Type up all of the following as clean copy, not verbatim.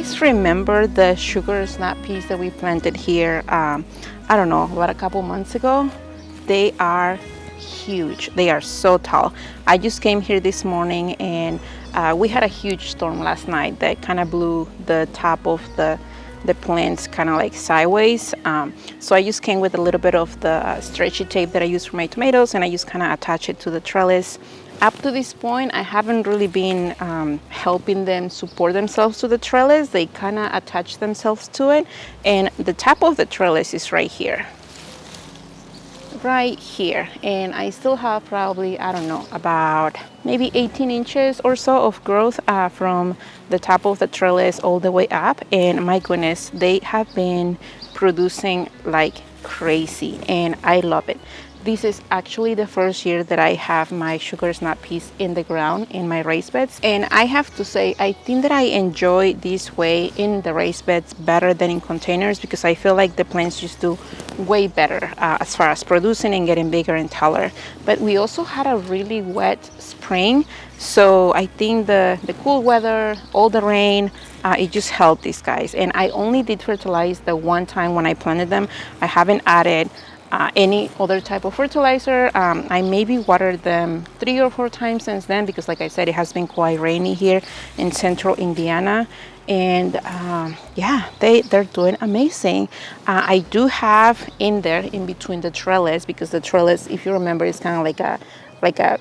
guys remember the sugar snap peas that we planted here, I don't know, about a couple months ago? They are huge. They are so tall. I just came here this morning and we had a huge storm last night that kind of blew the top of the plants kind of like sideways. So I just came with a little bit of the stretchy tape that I use for my tomatoes, and I just kind of attach it to the trellis. Up to this point, I haven't really been helping them support themselves to the trellis. They kind of attach themselves to it, and the top of the trellis is right here. Right here, and I still have probably, I don't know, about maybe 18 inches or so of growth from the top of the trellis all the way up. And my goodness, they have been producing like crazy, and I love it. This is actually the first year that I have my sugar snap peas in the ground in my raised beds, and I have to say I think that I enjoy this way in the raised beds better than in containers, because I feel like the plants just do way better as far as producing and getting bigger and taller. But we also had a really wet spring, so I think the cool weather, all the rain, it just helped these guys. And I only did fertilize the one time when I planted them. I haven't added any other type of fertilizer. I maybe watered them 3 or 4 times since then, because like I said, it has been quite rainy here in central Indiana. And yeah, they're doing amazing. I do have in there in between the trellis, because the trellis, if you remember, is kind of like a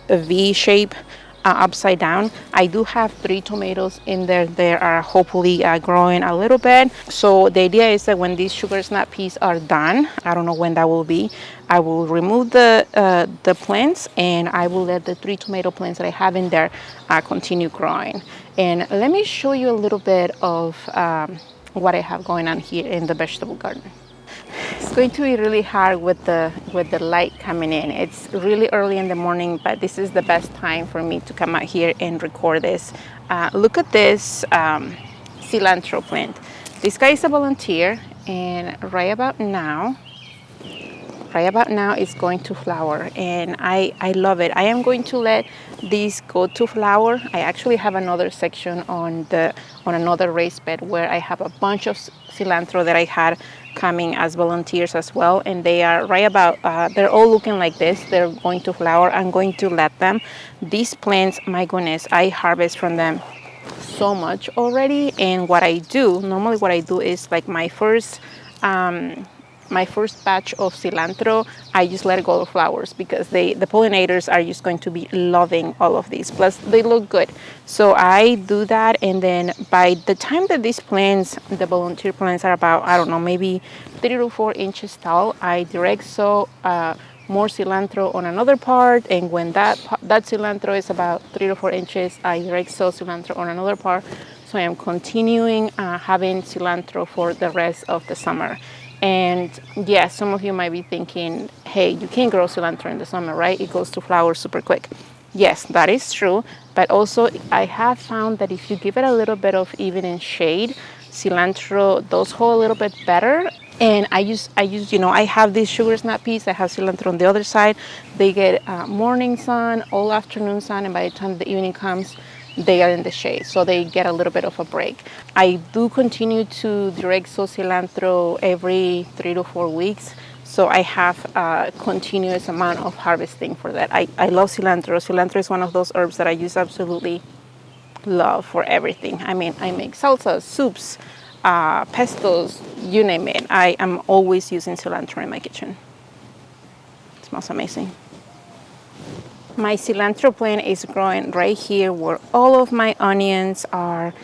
V shape, upside down. I do have 3 tomatoes in there. They are hopefully growing a little bit. So the idea is that when these sugar snap peas are done, I don't know when that will be, I will remove the plants, and I will let the 3 tomato plants that I have in there continue growing. And let me show you a little bit of what I have going on here in the vegetable garden. It's going to be really hard with the light coming in. It's really early in the morning, but this is the best time for me to come out here and record this. Look at this cilantro plant. This guy is a volunteer, and right about now it's going to flower, and I love it. I am going to let these go to flower. I actually have another section on another raised bed where I have a bunch of cilantro that I had coming as volunteers as well, and they are right about they're all looking like this. They're going to flower. I'm going to let them. These plants, my goodness, I harvest from them so much already. And what I do is like my first batch of cilantro, I just let it go to flowers, because the pollinators are just going to be loving all of these. Plus they look good. So I do that, and then by the time that these plants, the volunteer plants, are about, I don't know, maybe 3 to 4 inches tall, I direct sow more cilantro on another part. And when that cilantro is about 3 to 4 inches, I direct sow cilantro on another part. So I am continuing having cilantro for the rest of the summer. And yeah, some of you might be thinking, hey, you can't grow cilantro in the summer, right? It goes to flower super quick. Yes, that is true. But also I have found that if you give it a little bit of evening shade, cilantro does hold a little bit better. And I use, you know, I have these sugar snap peas. I have cilantro on the other side. They get morning sun, all afternoon sun, and by the time the evening comes, they are in the shade, so they get a little bit of a break. I do continue to direct sow cilantro every 3 to 4 weeks, so I have a continuous amount of harvesting for that. I love cilantro. Cilantro is one of those herbs that I just absolutely love for everything. I mean, I make salsas, soups, pestos, you name it. I am always using cilantro in my kitchen. It smells amazing. My cilantro plant is growing right here where all of my onions are.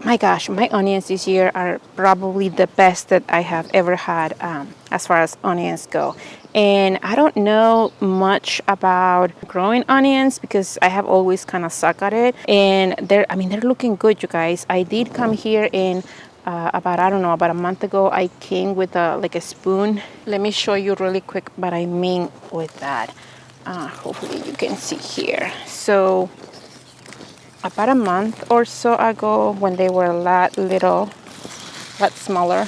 My gosh, my onions this year are probably the best that I have ever had as far as onions go. And I don't know much about growing onions, because I have always kind of sucked at it. And they're looking good, you guys. I did come here in about a month ago. I came with like a spoon. Let me show you really quick what I mean with that. Hopefully you can see here. So about a month or so ago, when they were a lot smaller,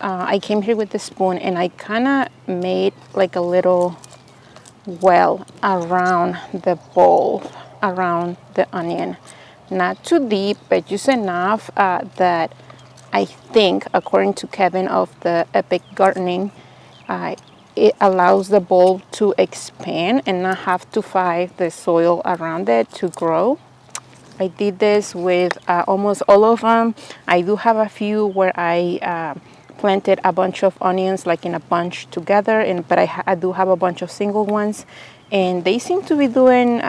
I came here with the spoon, and I kind of made like a little well around the bowl, around the onion, not too deep, but just enough that I think, according to Kevin of the Epic Gardening, it allows the bulb to expand and not have to fight the soil around it to grow. I did this with almost all of them. I do have a few where I planted a bunch of onions like in a bunch together, but I do have a bunch of single ones, and they seem to be doing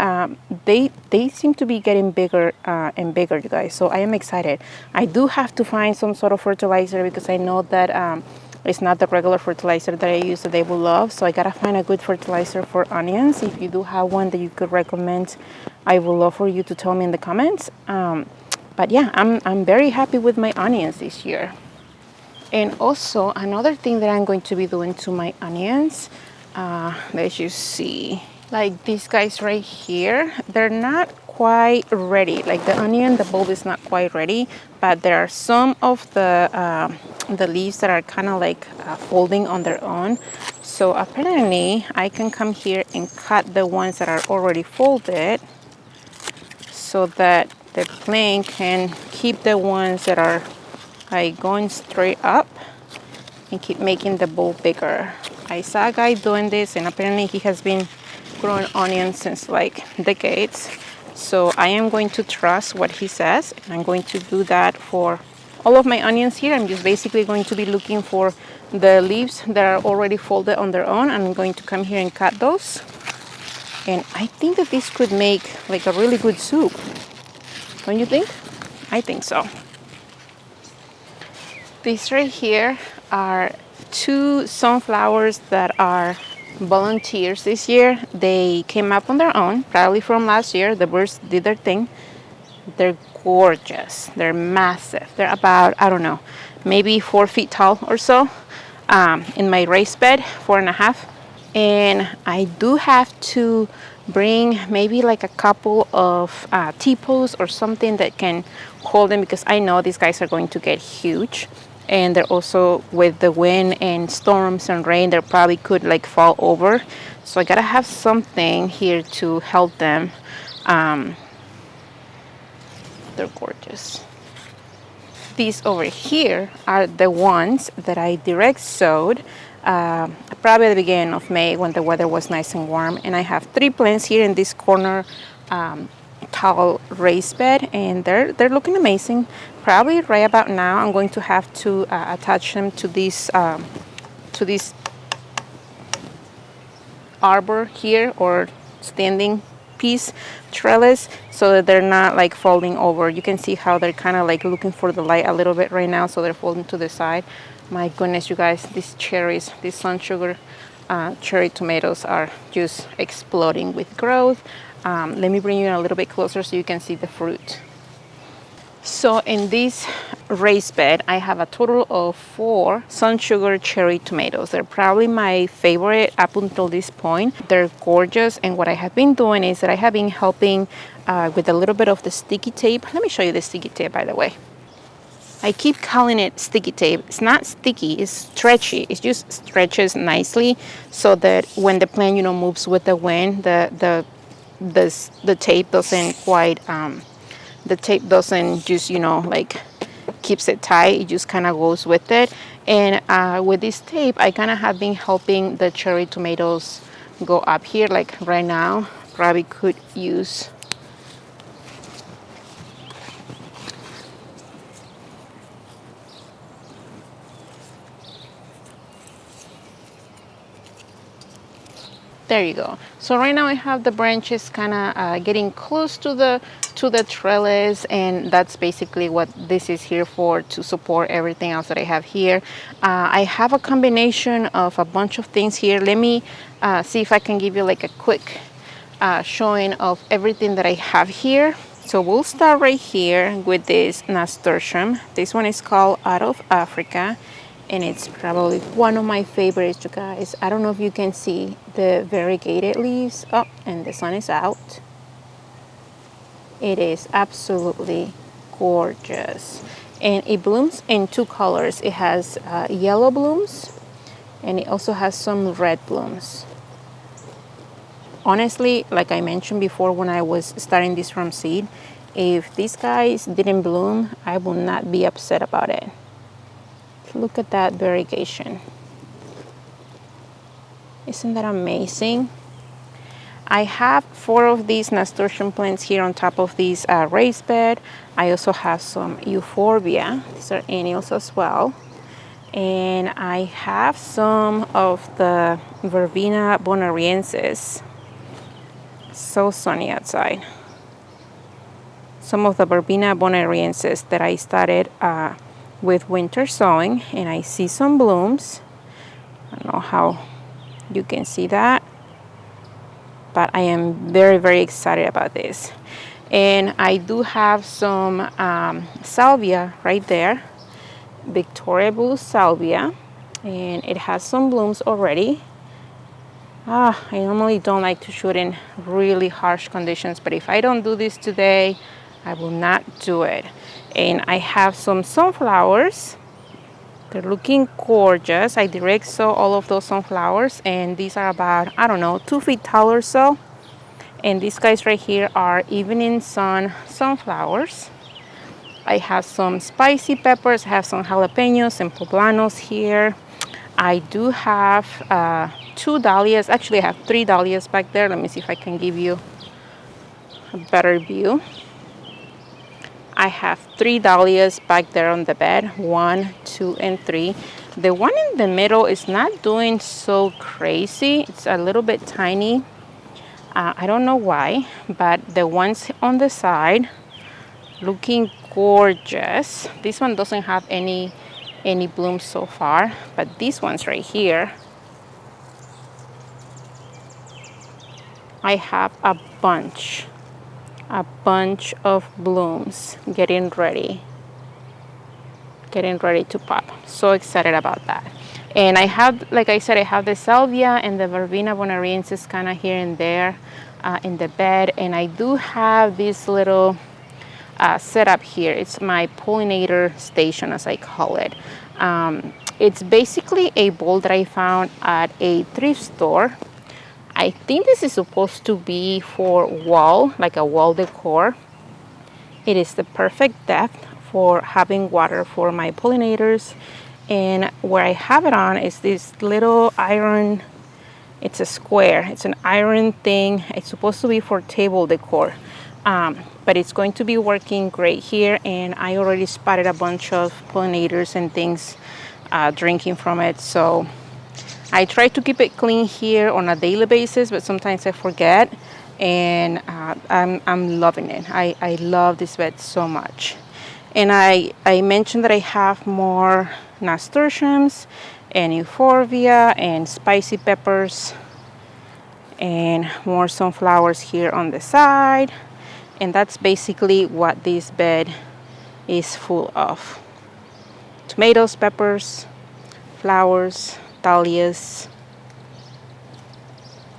they seem to be getting bigger and bigger, you guys. So I am excited. I do have to find some sort of fertilizer because I know that it's not the regular fertilizer that I use that they will love. So I gotta find a good fertilizer for onions. If you do have one that you could recommend, I would love for you to tell me in the comments. But yeah, I'm very happy with my onions this year. And also another thing that I'm going to be doing to my onions, let's just see, like these guys right here, they're not quite ready. Like the bulb is not quite ready, but there are some of the leaves that are kind of like folding on their own. So apparently I can come here and cut the ones that are already folded so that the plant can keep the ones that are like going straight up and keep making the bulb bigger. I saw a guy doing this, and apparently he has been growing onions since like decades. So I am going to trust what he says, and I'm going to do that for all of my onions here. I'm just basically going to be looking for the leaves that are already folded on their own. I'm going to come here and cut those. And I think that this could make like a really good soup. Don't you think? I think so. These right here are 2 sunflowers that are volunteers this year. They came up on their own, probably from last year. The birds did their thing. They're gorgeous. They're massive. They're about, I don't know, maybe 4 feet tall or so in my raised bed, 4.5. And I do have to bring maybe like a couple of teapots or something that can hold them, because I know these guys are going to get huge. And they're also, with the wind and storms and rain, they probably could like fall over. So I gotta have something here to help them. They're gorgeous. These over here are the ones that I direct sowed probably at the beginning of May when the weather was nice and warm. And I have 3 plants here in this corner tall raised bed, and they're looking amazing. Probably right about now I'm going to have to attach them to this arbor here, or standing piece trellis, so that they're not like folding over. You can see how they're kind of like looking for the light a little bit right now, so they're folding to the side. My goodness, you guys, these cherries, these sun sugar cherry tomatoes are just exploding with growth. Let me bring you a little bit closer so you can see the fruit. So in this raised bed, I have a total of 4 sun sugar cherry tomatoes. They're probably my favorite up until this point. They're gorgeous, and what I have been doing is that I have been helping with a little bit of the sticky tape. Let me show you the sticky tape, by the way. I keep calling it sticky tape. It's not sticky, it's stretchy. It just stretches nicely so that when the plant, moves with the wind, the tape doesn't quite the tape doesn't just like keeps it tight. It just kind of goes with it. And with this tape, I kind of have been helping the cherry tomatoes go up here. Like right now, probably could use there you go. So right now I have the branches kind of getting close to the trellis, and that's basically what this is here for, to support everything else that I have here. I have a combination of a bunch of things here. Let me see if I can give you like a quick showing of everything that I have here. So we'll start right here with this Nasturtium. This one is called Out of Africa, and it's probably one of my favorites, you guys. I don't know if you can see the variegated leaves. Oh, and the sun is out. It is absolutely gorgeous. And it blooms in 2 colors. It has yellow blooms, and it also has some red blooms. Honestly, like I mentioned before when I was starting this from seed, If these guys didn't bloom, I will not be upset about it. Look at that variegation. Isn't that amazing? I have 4 of these nasturtium plants here on top of this raised bed. I also have some euphorbia. These are annuals as well. And I have some of the Verbena bonariensis. So sunny outside. Some of the Verbena bonariensis that I started with winter sowing, and I see some blooms. I don't know how you can see that, but I am very, very excited about this. And I do have some salvia right there, Victoria Blue salvia, and it has some blooms already. I normally don't like to shoot in really harsh conditions, but if I don't do this today, I will not do it. And I have some sunflowers. They're looking gorgeous. I direct sow all of those sunflowers, and these are about, I don't know, 2 feet tall or so. And these guys right here are evening sun sunflowers. I have some spicy peppers. I have some jalapenos and poblanos here. I do have 2 dahlias. Actually, I have 3 dahlias back there. Let me see if I can give you a better view. I have 3 dahlias back there on the bed, 1, 2, and 3. The one in the middle is not doing so crazy. It's a little bit tiny. I don't know why, but the ones on the side looking gorgeous. This one doesn't have any blooms so far, but these ones right here, I have a bunch of blooms getting ready to pop. So excited about that. And I have, like I said, I have the salvia and the Verbena bonariensis kind of here and there in the bed. And I do have this little setup here. It's my pollinator station, as I call it. It's basically a bowl that I found at a thrift store. I think this is supposed to be for wall, like a wall decor. It is the perfect depth for having water for my pollinators. And where I have it on is this little iron, it's a square, it's an iron thing. It's supposed to be for table decor, but it's going to be working great here. And I already spotted a bunch of pollinators and things drinking from it. So I try to keep it clean here on a daily basis, but sometimes I forget, and I'm loving it. I love this bed so much. And I mentioned that I have more nasturtiums and euphorbia and spicy peppers and more sunflowers here on the side. And that's basically what this bed is full of. Tomatoes, peppers, flowers, dahlias,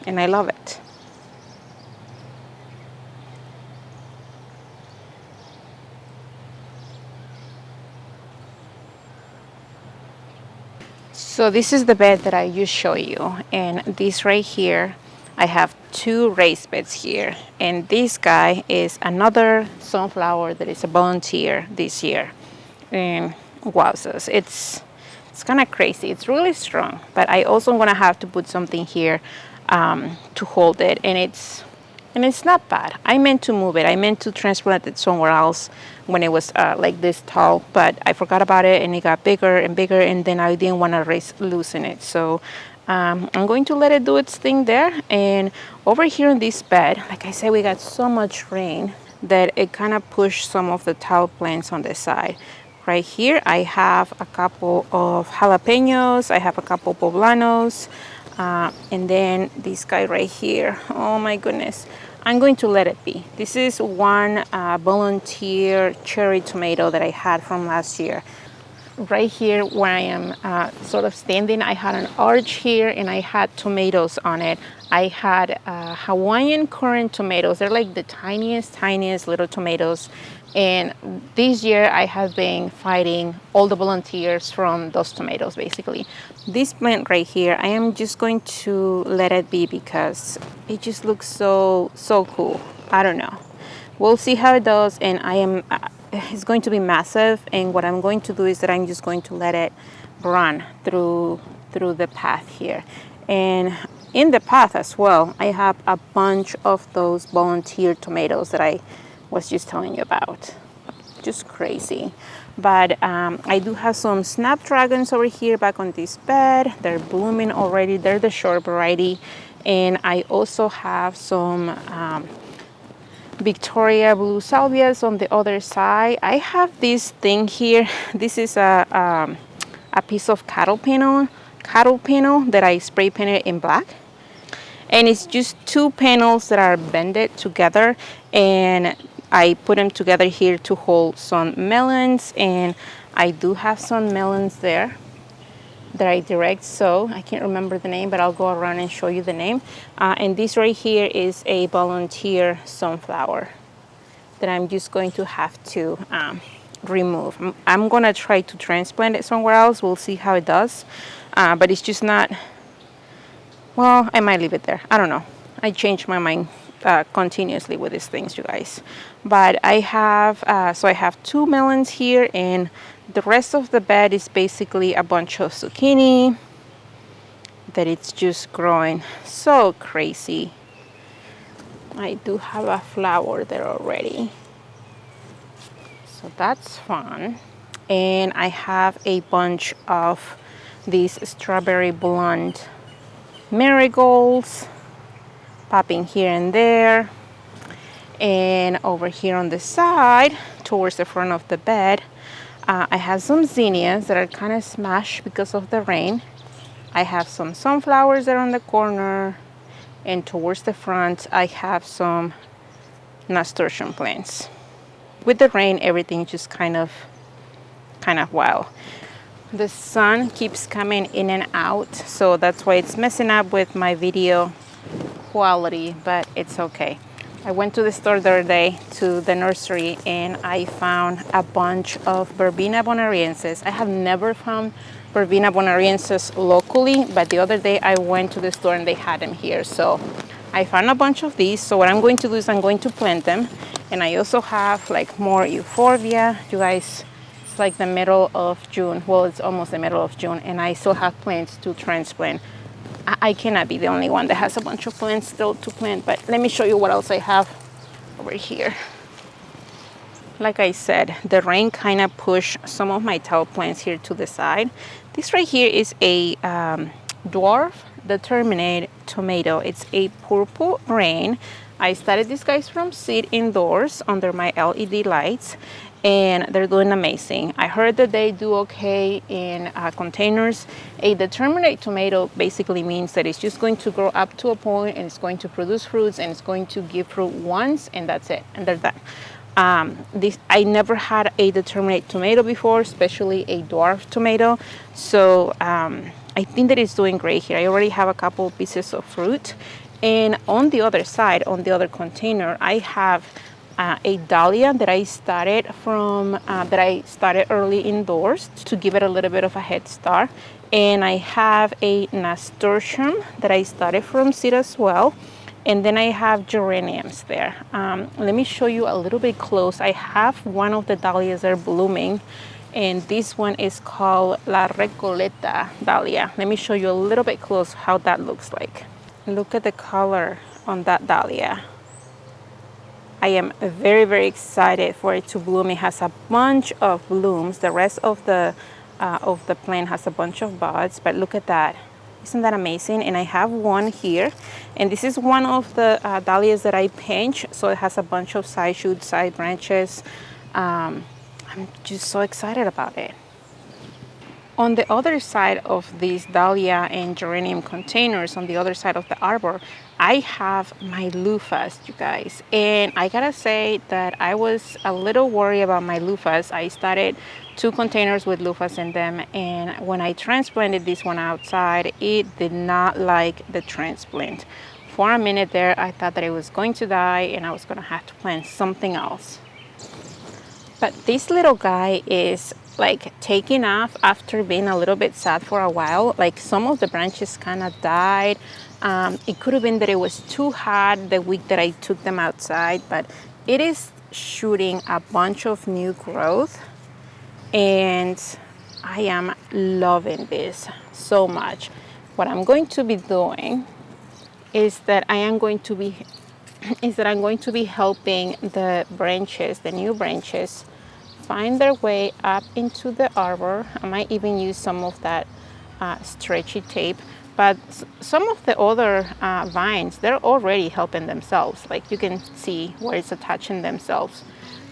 and I love it. So this is the bed that I just showed you, and this right here, I have 2 raised beds here, and this guy is another sunflower that is a volunteer this year. And wowzers, it's kind of crazy. It's really strong, but I also gonna have to put something here to hold it, and it's not bad. I meant to move it. I meant to transplant it somewhere else when it was like this tall, but I forgot about it, and it got bigger and bigger, and then I didn't want to loosen it. So I'm going to let it do its thing there. And over here on this bed, like I said, we got so much rain that it kind of pushed some of the tall plants on the side. Right here, I have a couple of jalapenos. I have a couple poblanos. And then this guy right here, oh my goodness, I'm going to let it be. This is one volunteer cherry tomato that I had from last year. Right here where I am sort of standing, I had an arch here and I had tomatoes on it. I had Hawaiian currant tomatoes. They're like the tiniest little tomatoes. And this year I have been fighting all the volunteers from those tomatoes, basically. This plant right here, I am just going to let it be because it just looks so cool. I don't know. we'll see how it does. And it's going to be massive, and what I'm going to do is that I'm just going to let it run through the path here. And in the path as well, I have a bunch of those volunteer tomatoes that I was just telling you about. Just crazy. But I do have some snapdragons over here back on this bed. They're blooming already. They're the short variety. And I also have some Victoria blue salvias on the other side. I have this thing here. This is a piece of cattle panel that I spray painted in black. And it's just two panels that are bended together, and I put them together here to hold some melons. And I do have some melons there that I direct sow. I can't remember the name, but I'll go around and show you the name. And this right here is a volunteer sunflower that I'm just going to have to remove. I'm gonna try to transplant it somewhere else. We'll see how it does. But it's just not, well, I might leave it there. I don't know. I change my mind continuously with these things, you guys. But I have, so I have two melons here, and the rest of the bed is basically a bunch of zucchini that it's just growing so crazy. I do have a flower there already, so that's fun. And I have a bunch of these strawberry blonde marigolds popping here and there. And over here on the side towards the front of the bed, I have some zinnias that are kind of smashed because of the rain. I have some sunflowers there on the corner, and towards the front I have some nasturtium plants. With the rain, everything just kind of wild. The sun keeps coming in and out, so that's why it's messing up with my video quality, but it's okay. I went to the store the other day, to the nursery, and I found a bunch of Verbena bonariensis. I have never found Verbena bonariensis locally, but the other day I went to the store and they had them here. So I found a bunch of these. So what I'm going to do is I'm going to plant them. And I also have like more euphorbia. You guys, it's like the middle of June. Well, it's almost the middle of June, and I still have plants to transplant. I cannot be the only one that has a bunch of plants still to plant, but let me show you what else I have over here. Like I said, the rain kind of pushed some of my tall plants here to the side. This right here is a dwarf Determinate Tomato. It's a purple rain. I started these guys from seed indoors under my LED lights, and they're doing amazing. I heard that they do okay in containers. A Determinate Tomato basically means that it's just going to grow up to a point, and it's going to produce fruits, and it's going to give fruit once, and that's it, and they're done. I never had a Determinate Tomato before, especially a dwarf tomato. So I think that it's doing great here. I already have a couple pieces of fruit. And on the other side, on the other container, I have a dahlia that I started early indoors to give it a little bit of a head start. And I have a nasturtium that I started from seed as well. And then I have geraniums there. Let me show you a little bit close. I have one of the dahlias that are blooming, and this one is called La Recoletta Dahlia. Let me show you a little bit close how that looks like. Look at the color on that dahlia. I am very, very excited for it to bloom. It has a bunch of blooms. The rest of the plant has a bunch of buds, but look at that. Isn't that amazing? And I have one here, and this is one of the dahlias that I pinch, so it has a bunch of side shoots, side branches. I'm just so excited about it. On the other side of these dahlia and geranium containers, on the other side of the arbor, I have my loofahs, you guys. And I gotta say that I was a little worried about my loofahs. I started 2 containers with loofahs in them, and when I transplanted this one outside, it did not like the transplant. For a minute there, I thought that it was going to die and I was gonna have to plant something else. But this little guy is like taking off after being a little bit sad for a while. Like some of the branches kind of died. It could have been that it was too hot the week that I took them outside, but it is shooting a bunch of new growth, and I am loving this so much. What I'm going to be doing is that I'm going to be helping the branches, the new branches, find their way up into the arbor. I might even use some of that stretchy tape, but some of the other vines, they're already helping themselves. Like you can see where it's attaching themselves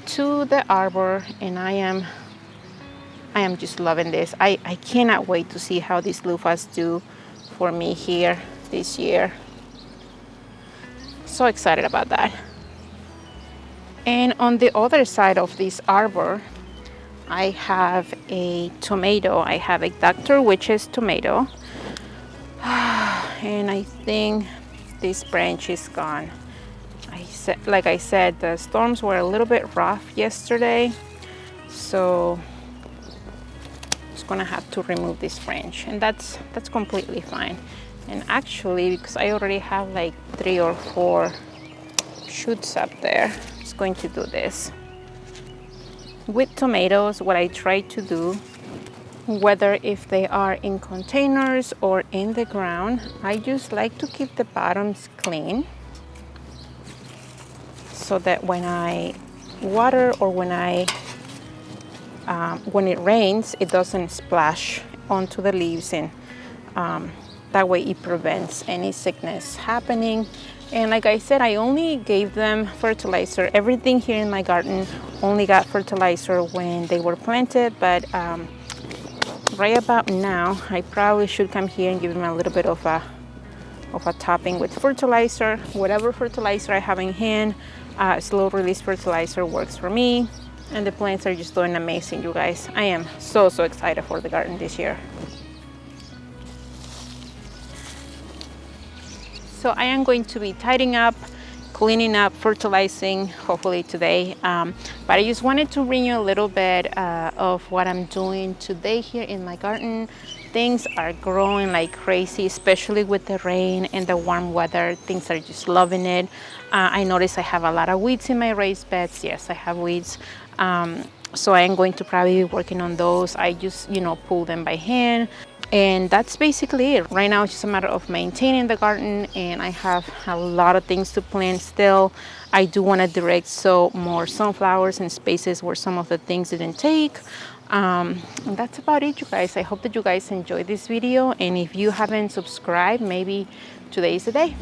to the arbor, and I am just loving this. I cannot wait to see how these loofahs do for me here this year. So excited about that. And on the other side of this arbor, I have a tomato. I have a Dr. Witch's tomato. And I think this branch is gone. Like I said, the storms were a little bit rough yesterday, so I'm just gonna have to remove this branch, and that's completely fine. And actually, because I already have like 3 or 4 shoots up there, I'm just going to do this. With tomatoes, what I try to do, whether if they are in containers or in the ground, I just like to keep the bottoms clean so that when I water or when it rains, it doesn't splash onto the leaves, and that way it prevents any sickness happening. And like I said, I only gave them fertilizer. Everything here in my garden only got fertilizer when they were planted, but right about now, I probably should come here and give them a little bit of a topping with fertilizer. Whatever fertilizer I have in hand, slow release fertilizer works for me. And the plants are just doing amazing, you guys. I am so excited for the garden this year. So I am going to be tidying up, cleaning up, fertilizing, hopefully today. But I just wanted to bring you a little bit of what I'm doing today here in my garden. Things are growing like crazy, especially with the rain and the warm weather. Things are just loving it. I notice I have a lot of weeds in my raised beds. Yes, I have weeds. So I am going to probably be working on those. I just, pull them by hand. And that's basically it. Right now it's just a matter of maintaining the garden, and I have a lot of things to plant still. I do want to direct sow more sunflowers in spaces where some of the things didn't take. And that's about it, you guys. I hope that you guys enjoyed this video, and if you haven't subscribed, maybe today is the day.